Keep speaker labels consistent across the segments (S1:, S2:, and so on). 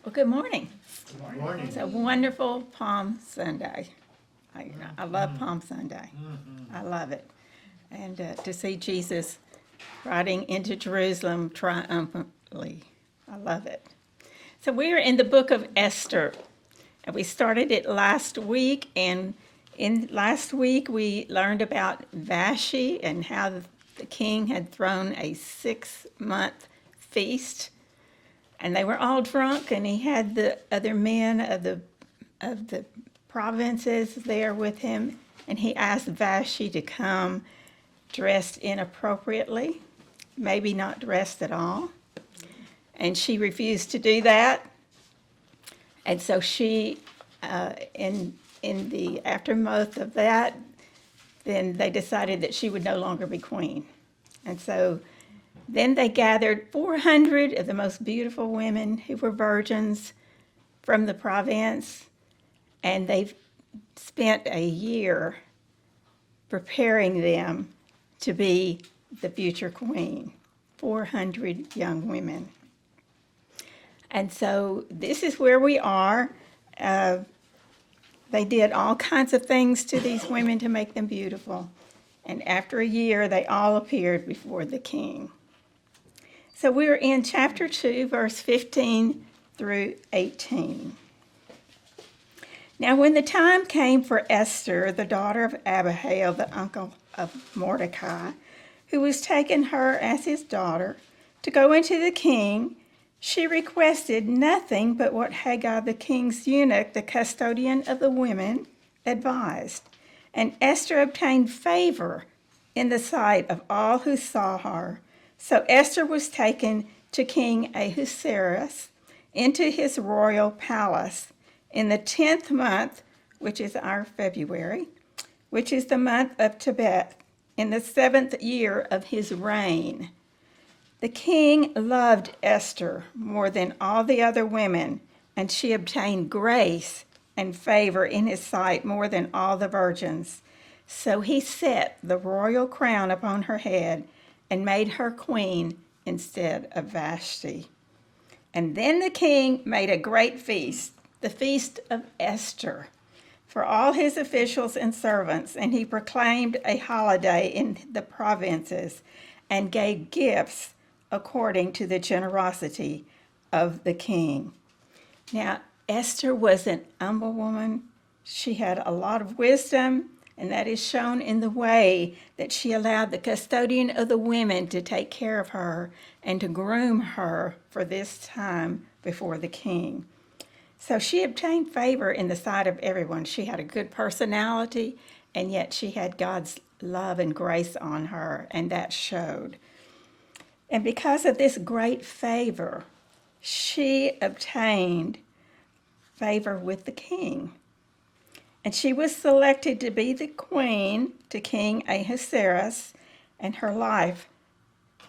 S1: Well, good morning.
S2: Good morning.
S1: It's a wonderful Palm Sunday. I love Palm Sunday. I love it. And to see Jesus riding into Jerusalem triumphantly. I love it. So we are in the book of Esther. And we started it last week. And in last week we learned about Vashti and how the king had thrown a 6-month feast. And they were all drunk, and he had the other men of the provinces there with him, and he asked Vashti to come dressed inappropriately, maybe not dressed at all. And she refused to do that. And so she, in the aftermath of that, then they decided that she would no longer be queen. And so then they gathered 400 of the most beautiful women who were virgins from the province, and they spent a year preparing them to be the future queen. 400 young women. And so this is where we are. They did all kinds of things to these women to make them beautiful. And after a year, they all appeared before the king. So we're in chapter 2, verse 15 through 18. Now when the time came for Esther, the daughter of Abihail, the uncle of Mordecai, who was taking her as his daughter, to go into the king, she requested nothing but what Haggai the king's eunuch, the custodian of the women, advised. And Esther obtained favor in the sight of all who saw her. So Esther was taken to King Ahasuerus into his royal palace in the 10th month, which is our February, which is the month of Tebet, in the 7th year of his reign. The king loved Esther more than all the other women, and she obtained grace and favor in his sight more than all the virgins. So he set the royal crown upon her head and made her queen instead of Vashti. And then the king made a great feast, the feast of Esther, for all his officials and servants, and he proclaimed a holiday in the provinces and gave gifts according to the generosity of the king. Now, Esther was an humble woman. She had a lot of wisdom, and that is shown in the way that she allowed the custodian of the women to take care of her and to groom her for this time before the king. So she obtained favor in the sight of everyone. She had a good personality, and yet she had God's love and grace on her, and that showed. And because of this great favor, she obtained favor with the king. And she was selected to be the queen to King Ahasuerus, and her life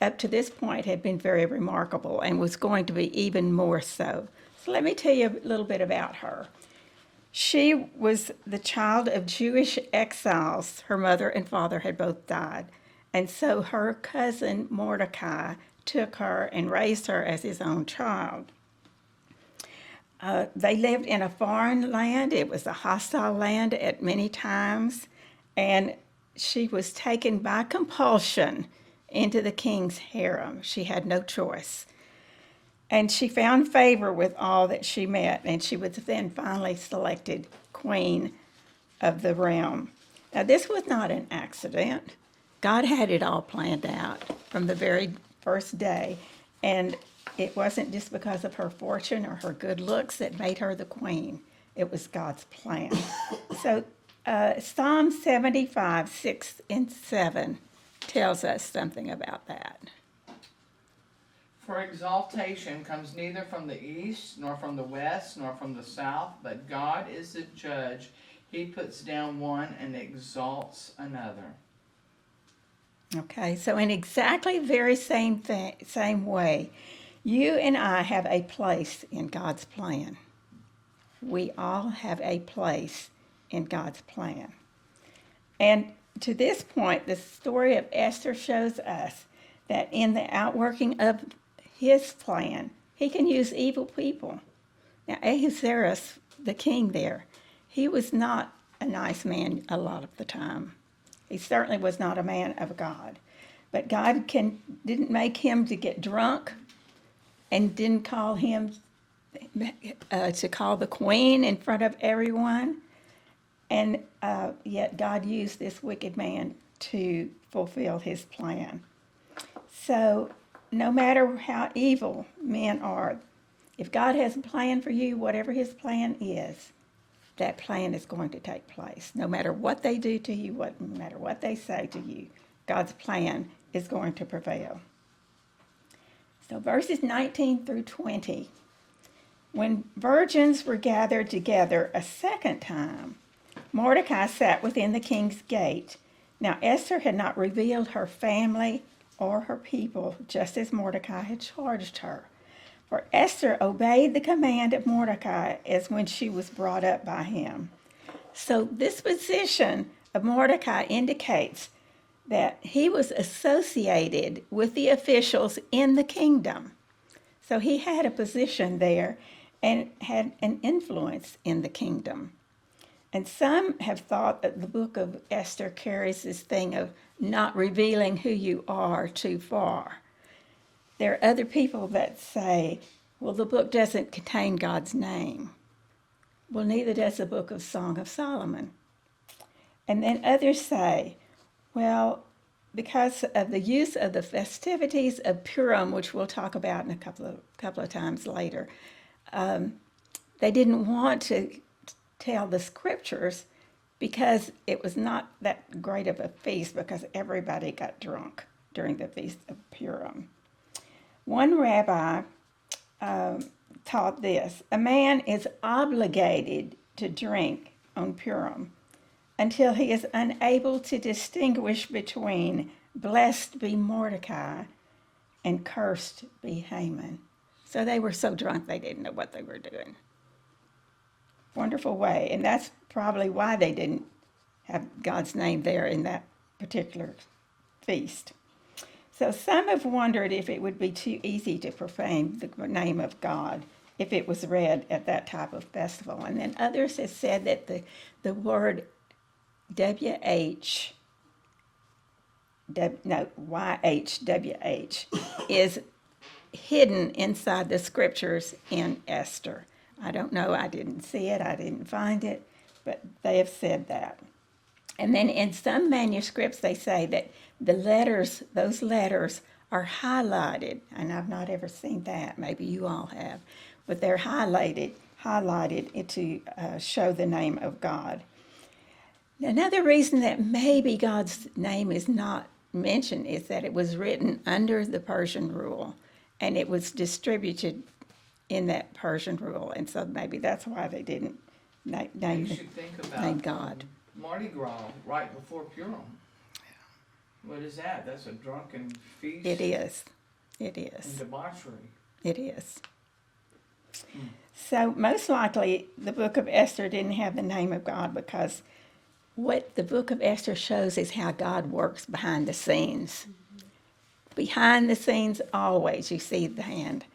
S1: up to this point had been very remarkable and was going to be even more so. So let me tell you a little bit about her. She was the child of Jewish exiles. Her mother and father had both died. And so her cousin Mordecai took her and raised her as his own child. They lived in a foreign land. It was a hostile land at many times, and she was taken by compulsion into the king's harem. She had no choice. And she found favor with all that she met, and she was then finally selected queen of the realm. Now, this was not an accident. God had it all planned out from the very first day, and it wasn't just because of her fortune or her good looks that made her the queen. It was God's plan. So Psalm 75, 6 and 7 tells us something about that.
S2: For exaltation comes neither from the east, nor from the west, nor from the south, but God is the judge. He puts down one and exalts another.
S1: Okay, so in exactly the very same way, you and I have a place in God's plan. We all have a place in God's plan. And to this point, the story of Esther shows us that in the outworking of his plan, he can use evil people Now, Ahasuerus, the king there, he was not a nice man a lot of the time. He certainly was not a man of God. But God didn't make him to get drunk and didn't call him to call the queen in front of everyone. And yet God used this wicked man to fulfill his plan. So no matter how evil men are, if God has a plan for you, whatever his plan is, that plan is going to take place. No matter what they do to you, no matter what they say to you, God's plan is going to prevail. So verses 19 through 20. When virgins were gathered together a second time, Mordecai sat within the king's gate. Now Esther had not revealed her family or her people, just as Mordecai had charged her. For Esther obeyed the command of Mordecai as when she was brought up by him. So this position of Mordecai indicates that he was associated with the officials in the kingdom. So he had a position there and had an influence in the kingdom. And some have thought that the book of Esther carries this thing of not revealing who you are too far. There are other people that say, well, the book doesn't contain God's name. Well, neither does the book of Song of Solomon. And then others say, well, because of the use of the festivities of Purim, which we'll talk about in a couple of times later, they didn't want to tell the scriptures because it was not that great of a feast because everybody got drunk during the Feast of Purim. One rabbi taught this: a man is obligated to drink on Purim until he is unable to distinguish between blessed be Mordecai and cursed be Haman. So they were so drunk they didn't know what they were doing. Wonderful way, and that's probably why they didn't have God's name there in that particular feast. So some have wondered if it would be too easy to profane the name of God if it was read at that type of festival. And then others have said that the word YHWH is hidden inside the scriptures in Esther. I don't know, I didn't see it, I didn't find it, but they have said that. And then in some manuscripts they say that those letters are highlighted, and I've not ever seen that, maybe you all have, but they're highlighted to show the name of God. Another reason that maybe God's name is not mentioned is that it was written under the Persian rule, and it was distributed in that Persian rule, and so maybe that's why they didn't name God.
S2: Mardi Gras right before Purim. What is that? That's a drunken feast.
S1: It is.
S2: And debauchery.
S1: It is. So most likely the book of Esther didn't have the name of God because what the book of Esther shows is how God works behind the scenes. Behind the scenes, always you see the hand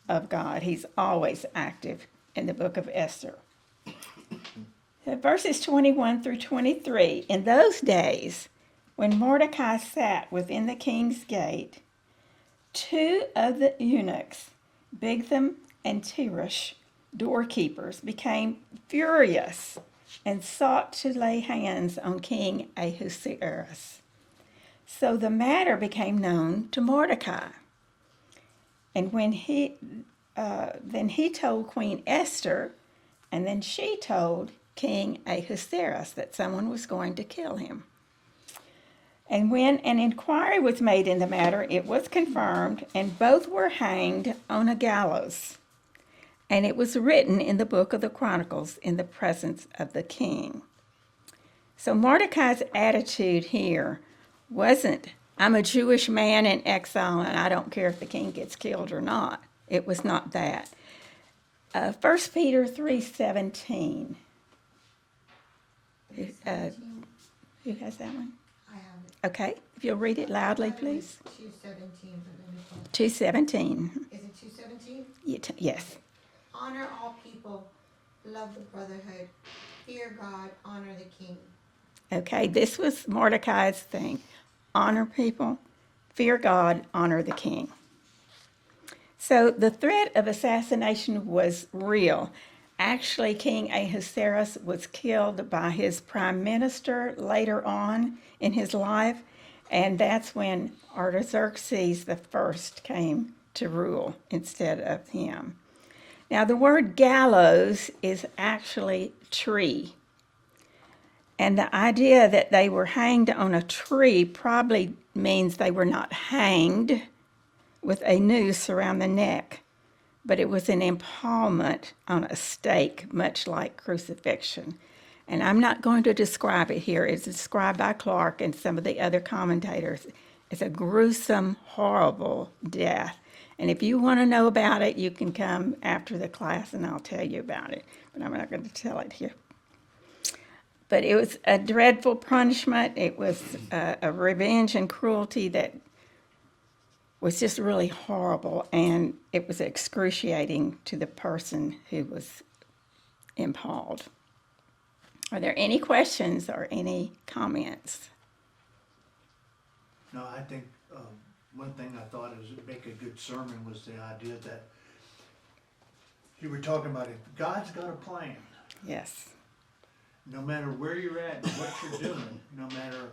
S1: of God. He's always active in the book of Esther. Verses 21 through 23. In those days, when Mordecai sat within the king's gate, two of the eunuchs, Bigthan and Teresh, doorkeepers, became furious and sought to lay hands on King Ahasuerus. So the matter became known to Mordecai. And when then he told Queen Esther, and then she told King Ahasuerus that someone was going to kill him. And when an inquiry was made in the matter, it was confirmed, and both were hanged on a gallows. And it was written in the book of the Chronicles in the presence of the king. So Mordecai's attitude here wasn't, I'm a Jewish man in exile and I don't care if the king gets killed or not. It was not that. 1 Peter 3:17. Who has that one?
S3: I have it.
S1: Okay, if you'll read it loudly, please.
S3: 2:17, but let me pull it.
S1: 2:17.
S3: Is it 2:17?
S1: Yes.
S3: honor all people, love the brotherhood, fear God, honor the king.
S1: Okay, this was Mordecai's thing. Honor people, fear God, honor the king. So the threat of assassination was real. Actually, King Ahasuerus was killed by his prime minister later on in his life, and that's when Artaxerxes I came to rule instead of him. Now, the word gallows is actually tree. And the idea that they were hanged on a tree probably means they were not hanged with a noose around the neck, but it was an empalement on a stake, much like crucifixion. And I'm not going to describe it here. It's described by Clark and some of the other commentators. It's a gruesome, horrible death. And if you want to know about it, you can come after the class and I'll tell you about it. But I'm not going to tell it here. But it was a dreadful punishment. It was a revenge and cruelty that was just really horrible, and it was excruciating to the person who was impaled. Are there any questions or any comments?
S4: No, I think one thing I thought is would make a good sermon was the idea that you were talking about it. God's got a plan.
S1: Yes.
S4: No matter where you're at and what you're doing, no matter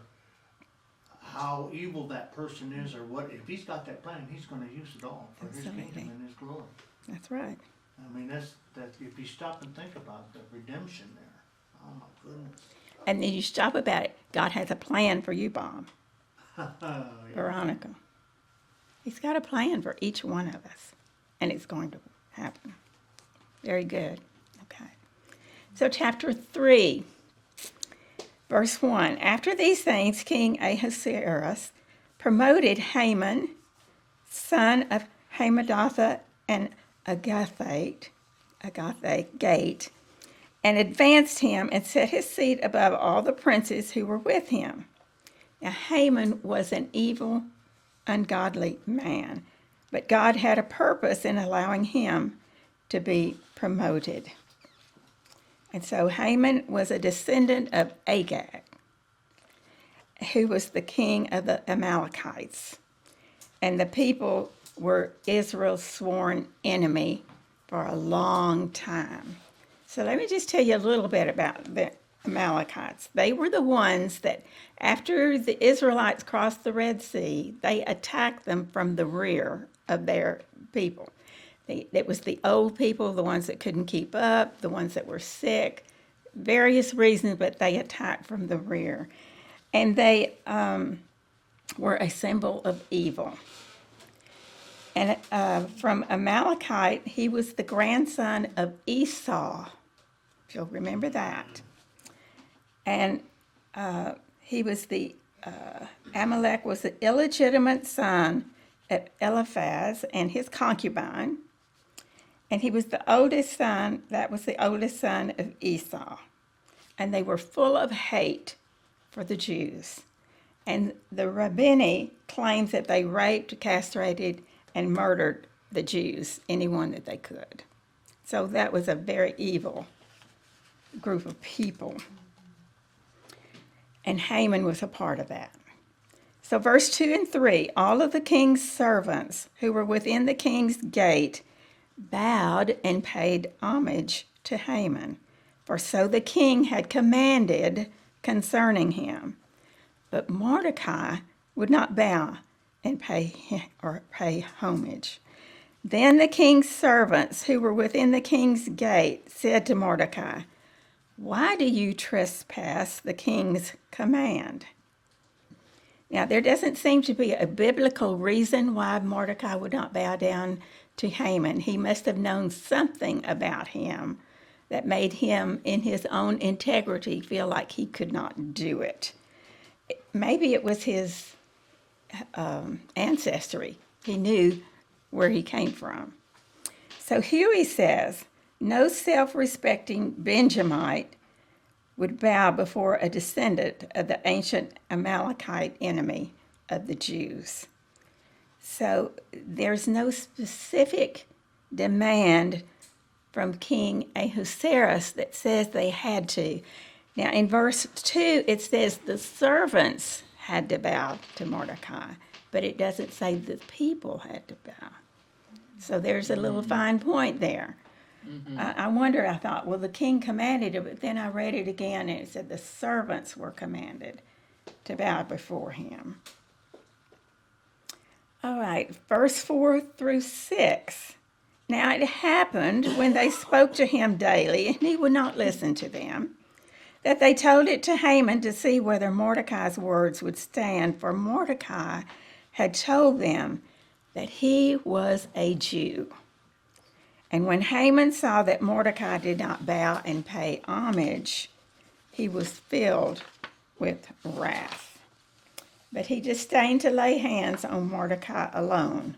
S4: how evil that person is or what, if he's got that plan, he's going to use it all for his
S1: Absolutely.
S4: kingdom and his glory.
S1: That's right.
S4: I mean, that's if you stop and think about the redemption there, oh my goodness.
S1: And then you stop about it. God has a plan for you, Bob.
S4: Yeah.
S1: Veronica. He's got a plan for each one of us, and it's going to happen. Very good. Okay. So chapter 3, verse 1. After these things, King Ahasuerus promoted Haman, son of Hammedatha and Agathate, and advanced him and set his seat above all the princes who were with him. Now Haman was an evil, ungodly man, but God had a purpose in allowing him to be promoted. And so Haman was a descendant of Agag, who was the king of the Amalekites. And the people were Israel's sworn enemy for a long time. So let me just tell you a little bit about the Amalekites. They were the ones that, after the Israelites crossed the Red Sea, they attacked them from the rear of their people. It was the old people, the ones that couldn't keep up, the ones that were sick, various reasons, but they attacked from the rear. And they were a symbol of evil. And from Amalekite, he was the grandson of Esau, if you'll remember that. And he was Amalek was the illegitimate son of Eliphaz and his concubine. And he was the oldest son, that was the oldest son of Esau. And they were full of hate for the Jews. And the Rabbini claims that they raped, castrated, and murdered the Jews, anyone that they could. So that was a very evil group of people. And Haman was a part of that. So verse 2 and 3, all of the king's servants who were within the king's gate bowed and paid homage to Haman, for so the king had commanded concerning him. But Mordecai would not bow and pay homage. Then the king's servants who were within the king's gate said to Mordecai, "Why do you trespass the king's command?" Now, there doesn't seem to be a biblical reason why Mordecai would not bow down to Haman. He must have known something about him that made him, in his own integrity, feel like he could not do it. Maybe it was his ancestry. He knew where he came from. So Huey says, no self-respecting Benjamite would bow before a descendant of the ancient Amalekite enemy of the Jews. So there's no specific demand from King Ahasuerus that says they had to. Now, in verse 2, it says the servants had to bow to Mordecai, but it doesn't say the people had to bow. So there's a little fine point there. I thought, well, the king commanded it, but then I read it again and it said the servants were commanded to bow before him. All right, verse 4 through 6. Now it happened when they spoke to him daily, and he would not listen to them, that they told it to Haman to see whether Mordecai's words would stand, for Mordecai had told them that he was a Jew. And when Haman saw that Mordecai did not bow and pay homage, he was filled with wrath. But he disdained to lay hands on Mordecai alone,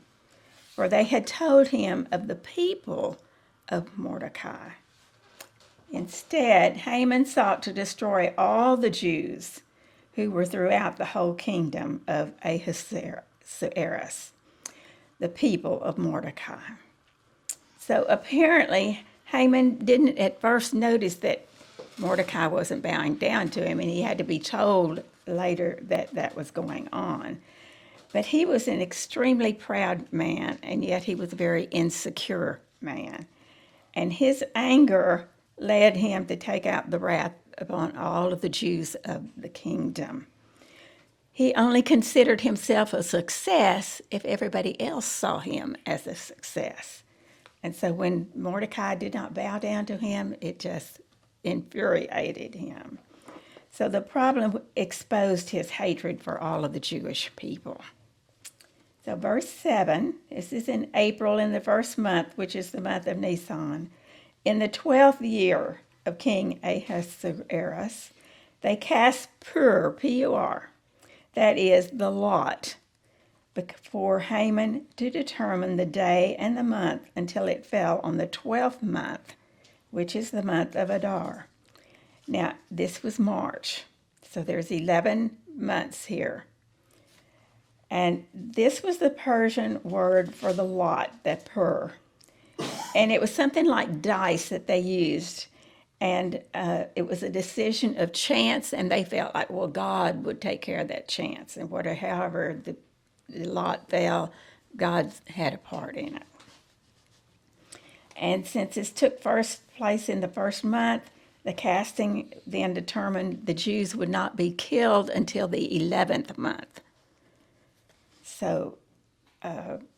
S1: for they had told him of the people of Mordecai. Instead, Haman sought to destroy all the Jews who were throughout the whole kingdom of Ahasuerus, the people of Mordecai. So apparently, Haman didn't at first notice that Mordecai wasn't bowing down to him, and he had to be told later that that was going on. But he was an extremely proud man, and yet he was a very insecure man. And his anger led him to take out the wrath upon all of the Jews of the kingdom. He only considered himself a success if everybody else saw him as a success. And so when Mordecai did not bow down to him, it just infuriated him. So the problem exposed his hatred for all of the Jewish people. So verse 7, this is in April in the first month, which is the month of Nisan. In the 12th year of King Ahasuerus, they cast Pur, P-U-R, that is the lot, before Haman to determine the day and the month until it fell on the 12th month, which is the month of Adar. Now, this was March, so there's 11 months here. And this was the Persian word for the lot, that pur. And it was something like dice that they used. And it was a decision of chance, and they felt like, well, God would take care of that chance. And however the lot fell, God had a part in it. And since this took first place in the first month, the casting then determined the Jews would not be killed until the 11th month. So,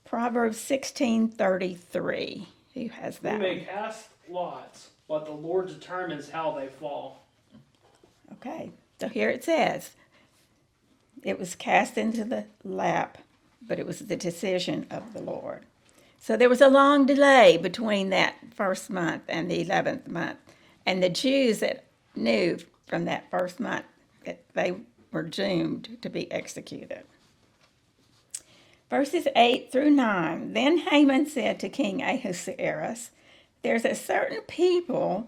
S1: Proverbs 16:33. Who has that?
S5: We may cast lots, but the Lord determines how they fall.
S1: Okay, so here it says, it was cast into the lap, but it was the decision of the Lord. So there was a long delay between that first month and the 11th month. And the Jews that knew from that first month that they were doomed to be executed. Verses 8 through 9. Then Haman said to King Ahasuerus, there's a certain people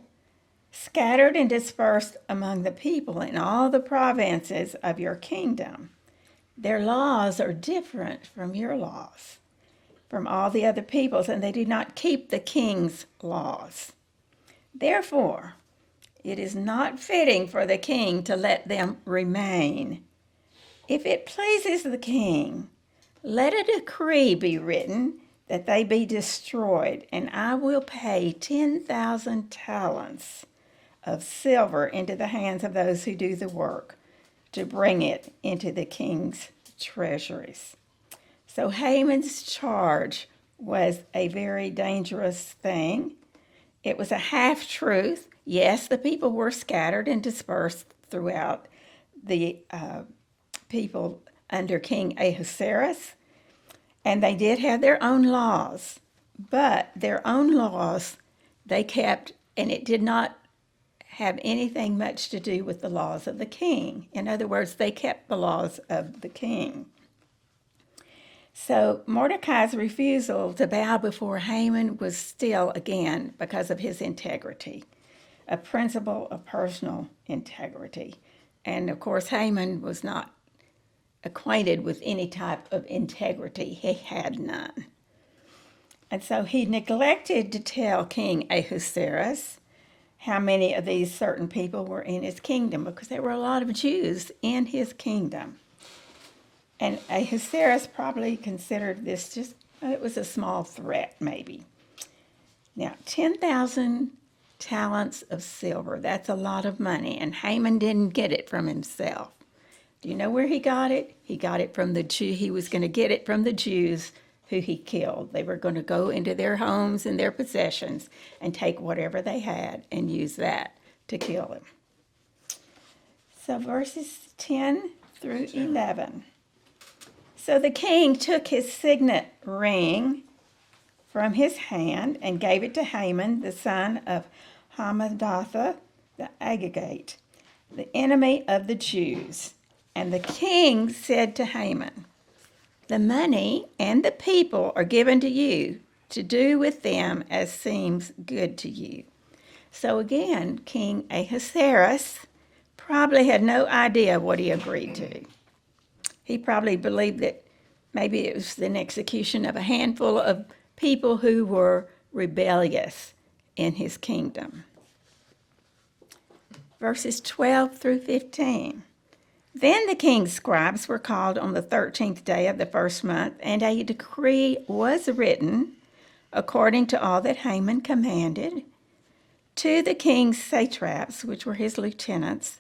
S1: scattered and dispersed among the people in all the provinces of your kingdom. Their laws are different from your laws, from all the other peoples, and they do not keep the king's laws. Therefore, it is not fitting for the king to let them remain. If it pleases the king, let a decree be written that they be destroyed, and I will pay 10,000 talents of silver into the hands of those who do the work to bring it into the king's treasuries. So Haman's charge was a very dangerous thing. It was a half-truth. Yes, the people were scattered and dispersed throughout the people under King Ahasuerus, and they did have their own laws, but their own laws they kept, and it did not have anything much to do with the laws of the king. In other words, they kept the laws of the king. So Mordecai's refusal to bow before Haman was still, again, because of his integrity, a principle of personal integrity. And of course, Haman was not acquainted with any type of integrity. He had none. And so he neglected to tell King Ahasuerus how many of these certain people were in his kingdom, because there were a lot of Jews in his kingdom. And Ahasuerus probably considered this just, it was a small threat, maybe. Now, 10,000 talents of silver, that's a lot of money, and Haman didn't get it from himself. Do you know where he got it? He got it from the Jew. He was going to get it from the Jews who he killed. They were going to go into their homes and their possessions and take whatever they had and use that to kill him. So verses 10 through 11. So the king took his signet ring from his hand and gave it to Haman, the son of Hammedatha the Agagite, the enemy of the Jews. And the king said to Haman, "The money and the people are given to you to do with them as seems good to you." So again, King Ahasuerus probably had no idea what he agreed to. He probably believed that maybe it was an execution of a handful of people who were rebellious in his kingdom. Verses 12 through 15. Then the king's scribes were called on the 13th day of the first month, and a decree was written according to all that Haman commanded, to the king's satraps, which were his lieutenants,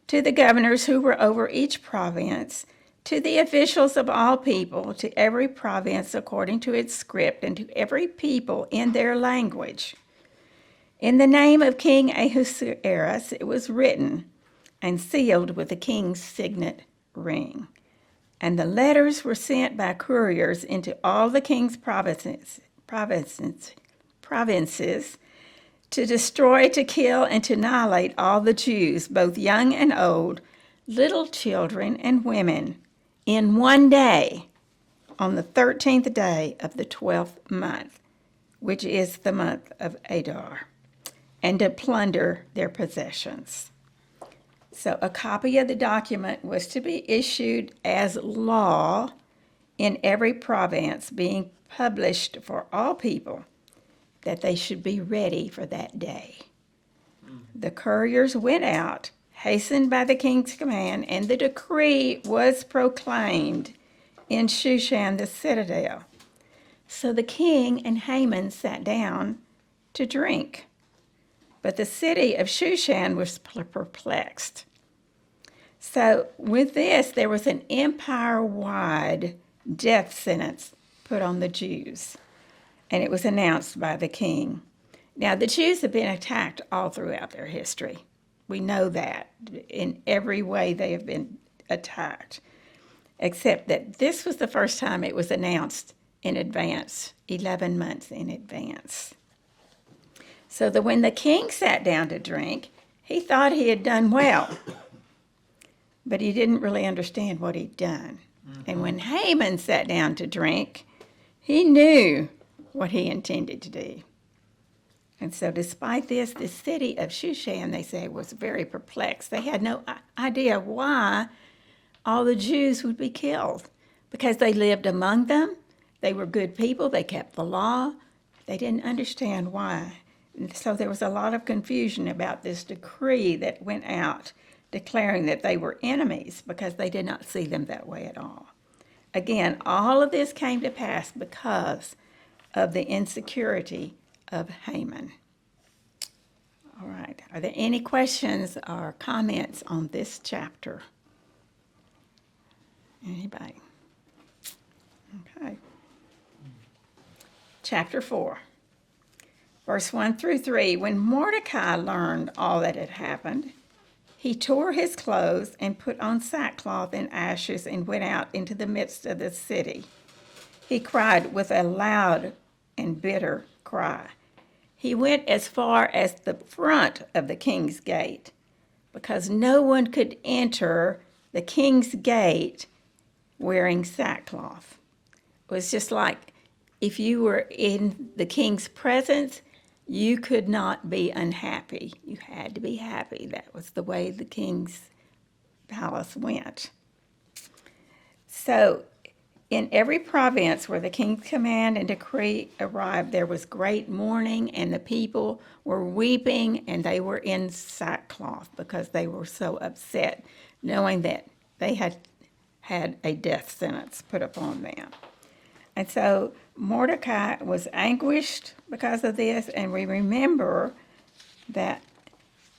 S1: to the governors who were over each province, to the officials of all people, to every province according to its script, and to every people in their language. In the name of King Ahasuerus it was written and sealed with the king's signet ring. And the letters were sent by couriers into all the king's provinces to destroy, to kill, and to annihilate all the Jews, both young and old, little children and women, in one day, on the 13th day of the 12th month, which is the month of Adar, and to plunder their possessions. So a copy of the document was to be issued as law in every province, being published for all people, that they should be ready for that day. The couriers went out, hastened by the king's command, and the decree was proclaimed in Shushan the citadel. So the king and Haman sat down to drink. But the city of Shushan was perplexed. So with this, there was an empire-wide death sentence put on the Jews, and it was announced by the king. Now, the Jews have been attacked all throughout their history. We know that. In every way they have been attacked, except that this was the first time it was announced in advance, 11 months in advance. So that when the king sat down to drink, he thought he had done well, but he didn't really understand what he'd done. And when Haman sat down to drink, he knew what he intended to do. And so despite this, the city of Shushan, they say, was very perplexed. They had no idea why all the Jews would be killed, because they lived among them. They were good people. They kept the law. They didn't understand why. And so there was a lot of confusion about this decree that went out declaring that they were enemies, because they did not see them that way at all. Again, all of this came to pass because of the insecurity of Haman. All right. Are there any questions or comments on this chapter? Anybody? Okay. Chapter 4. Verse 1 through 3. When Mordecai learned all that had happened, he tore his clothes and put on sackcloth and ashes and went out into the midst of the city. He cried with a loud and bitter cry. He went as far as the front of the king's gate, because no one could enter the king's gate wearing sackcloth. It was just like if you were in the king's presence, you could not be unhappy. You had to be happy. That was the way the king's palace went. So in every province where the king's command and decree arrived, there was great mourning, and the people were weeping, and they were in sackcloth because they were so upset, knowing that they had had a death sentence put upon them. And so Mordecai was anguished because of this, and we remember that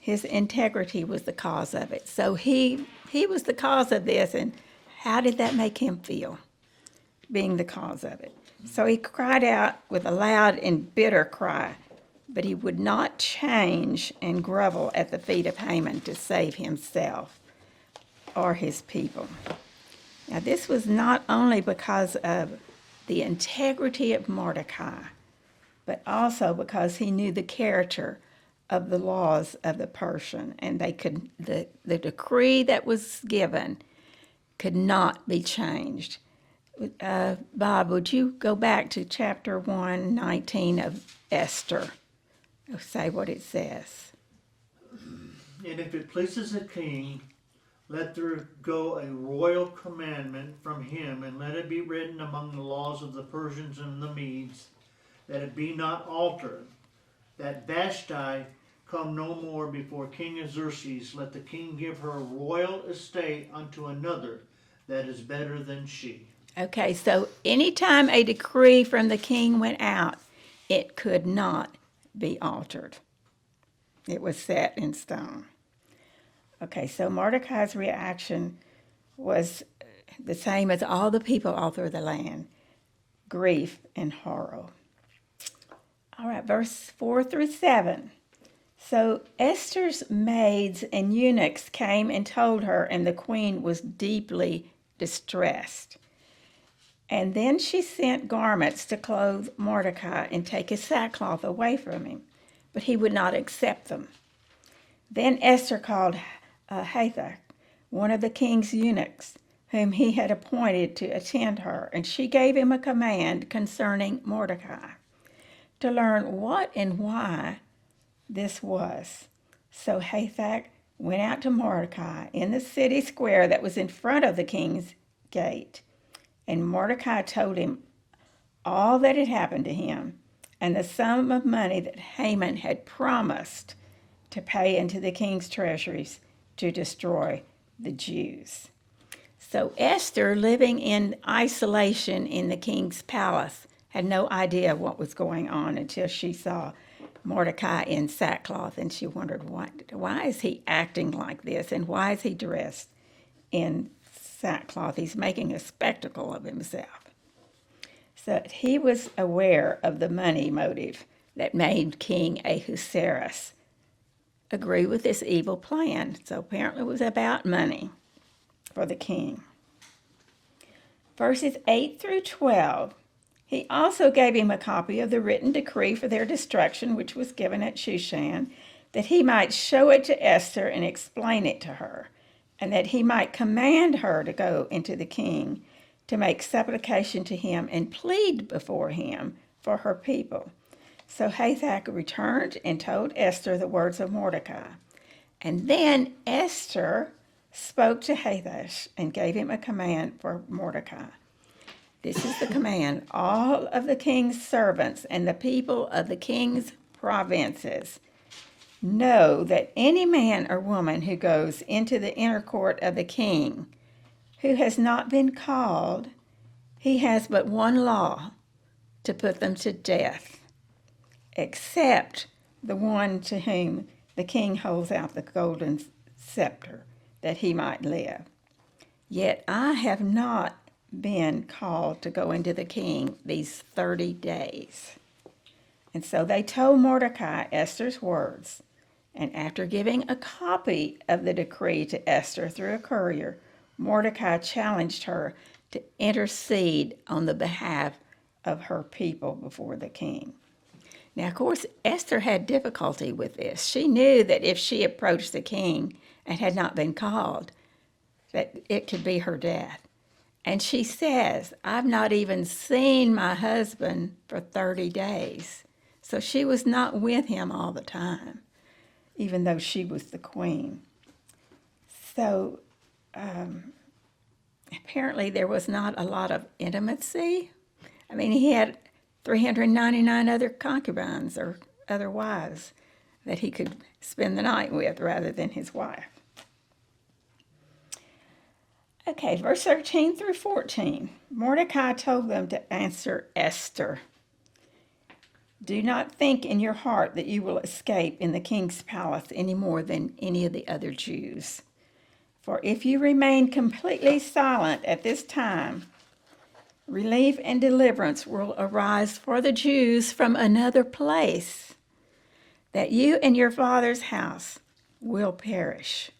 S1: his integrity was the cause of it. So he was the cause of this, and how did that make him feel, being the cause of it? So he cried out with a loud and bitter cry, but he would not change and grovel at the feet of Haman to save himself or his people. Now, this was not only because of the integrity of Mordecai, but also because he knew the character of the laws of the Persian, and the decree that was given could not be changed. Bob, would you go back to chapter 1:19 of Esther? Say what it says.
S4: And if it pleases the king, let there go a royal commandment from him, and let it be written among the laws of the Persians and the Medes, that it be not altered, that Vashti come no more before King Xerxes. Let the king give her royal estate unto another that is better than she.
S1: Okay, so anytime a decree from the king went out, it could not be altered. It was set in stone. Okay, so Mordecai's reaction was the same as all the people all through the land: grief and horror. All right, verse 4-7. So Esther's maids and eunuchs came and told her, and the queen was deeply distressed. And then she sent garments to clothe Mordecai and take his sackcloth away from him, but he would not accept them. Then Esther called Hathach, one of the king's eunuchs, whom he had appointed to attend her, and she gave him a command concerning Mordecai, to learn what and why this was. So Hathach went out to Mordecai in the city square that was in front of the king's gate, and Mordecai told him all that had happened to him and the sum of money that Haman had promised to pay into the king's treasuries to destroy the Jews. So Esther, living in isolation in the king's palace, had no idea what was going on until she saw Mordecai in sackcloth, and she wondered, why is he acting like this, and why is he dressed in sackcloth? He's making a spectacle of himself. So he was aware of the money motive that made King Ahasuerus agree with this evil plan. So apparently it was about money for the king. Verses 8-12. He also gave him a copy of the written decree for their destruction, which was given at Shushan, that he might show it to Esther and explain it to her, and that he might command her to go into the king to make supplication to him and plead before him for her people. So Hathach returned and told Esther the words of Mordecai. And then Esther spoke to Hathach and gave him a command for Mordecai. This is the command: all of the king's servants and the people of the king's provinces know that any man or woman who goes into the inner court of the king who has not been called, he has but one law: to put them to death, except the one to whom the king holds out the golden scepter, that he might live. Yet I have not been called to go into the king these 30 days. And so they told Mordecai Esther's words, and after giving a copy of the decree to Esther through a courier, Mordecai challenged her to intercede on the behalf of her people before the king. Now, of course, Esther had difficulty with this. She knew that if she approached the king and had not been called, that it could be her death. And she says, I've not even seen my husband for 30 days. So she was not with him all the time, even though she was the queen. So apparently there was not a lot of intimacy. I mean, he had 399 other concubines or other wives that he could spend the night with rather than his wife. Okay, verse 13 through 14. Mordecai told them to answer Esther. Do not think in your heart that you will escape in the king's palace any more than any of the other Jews. For if you remain completely silent at this time, relief and deliverance will arise for the Jews from another place, that you and your father's house will perish.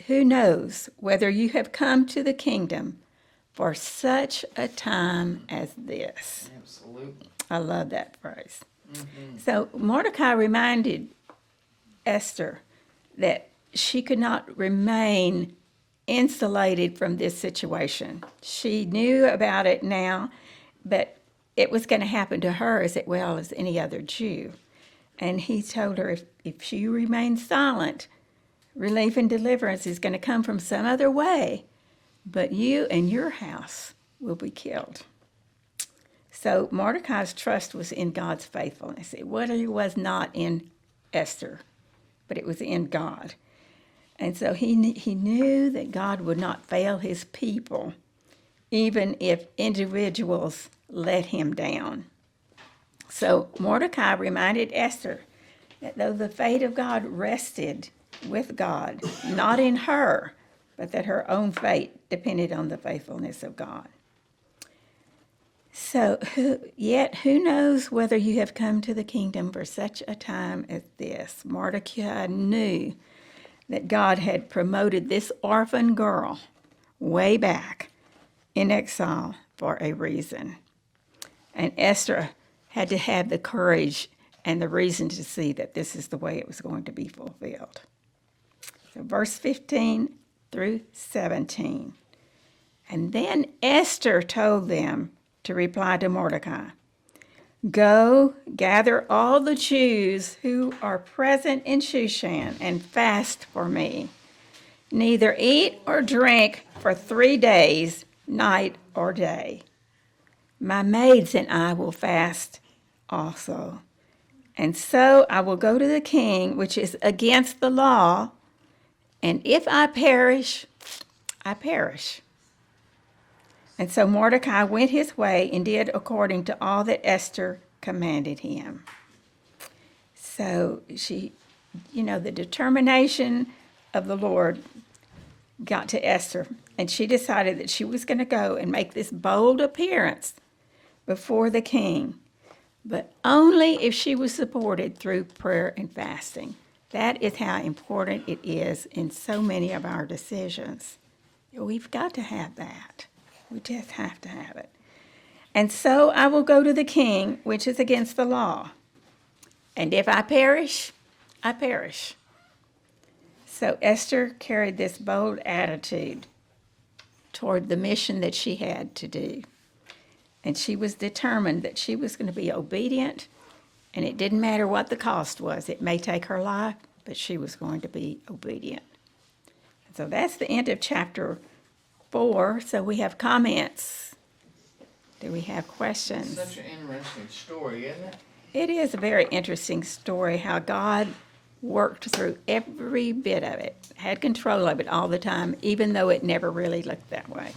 S1: Who knows whether you have come to the kingdom for such a time as this?
S2: Absolutely.
S1: I love that phrase.
S2: Mm-hmm.
S1: So Mordecai reminded Esther that she could not remain insulated from this situation. She knew about it now, but it was going to happen to her as well as any other Jew. And he told her if she remains silent, relief and deliverance is going to come from some other way, but you and your house will be killed. So Mordecai's trust was in God's faithfulness. It was not in Esther, but it was in God. And so he knew that God would not fail his people, even if individuals let him down. So Mordecai reminded Esther that though the fate of God rested with God, not in her, but that her own fate depended on the faithfulness of God. So, who knows whether you have come to the kingdom for such a time as this? Mordecai knew that God had promoted this orphan girl way back in exile for a reason. And Esther had to have the courage and the reason to see that this is the way it was going to be fulfilled. So verse 15 through 17. And then Esther told them to reply to Mordecai, go gather all the Jews who are present in Shushan and fast for me. Neither eat or drink for 3 days, night or day. My maids and I will fast also. And so I will go to the king, which is against the law, and if I perish, I perish. And so Mordecai went his way and did according to all that Esther commanded him. So she, the determination of the Lord got to Esther, and she decided that she was going to go and make this bold appearance before the king, but only if she was supported through prayer and fasting. That is how important it is in so many of our decisions. We've got to have that. We just have to have it. And so I will go to the king, which is against the law. And if I perish, I perish. So Esther carried this bold attitude toward the mission that she had to do. And she was determined that she was going to be obedient, and it didn't matter what the cost was. It may take her life, but she was going to be obedient. So that's the end of chapter 4. So we have comments. Do we have questions?
S2: Such an interesting story, isn't it?
S1: It is a very interesting story how God worked through every bit of it, had control of it all the time, even though it never really looked that way.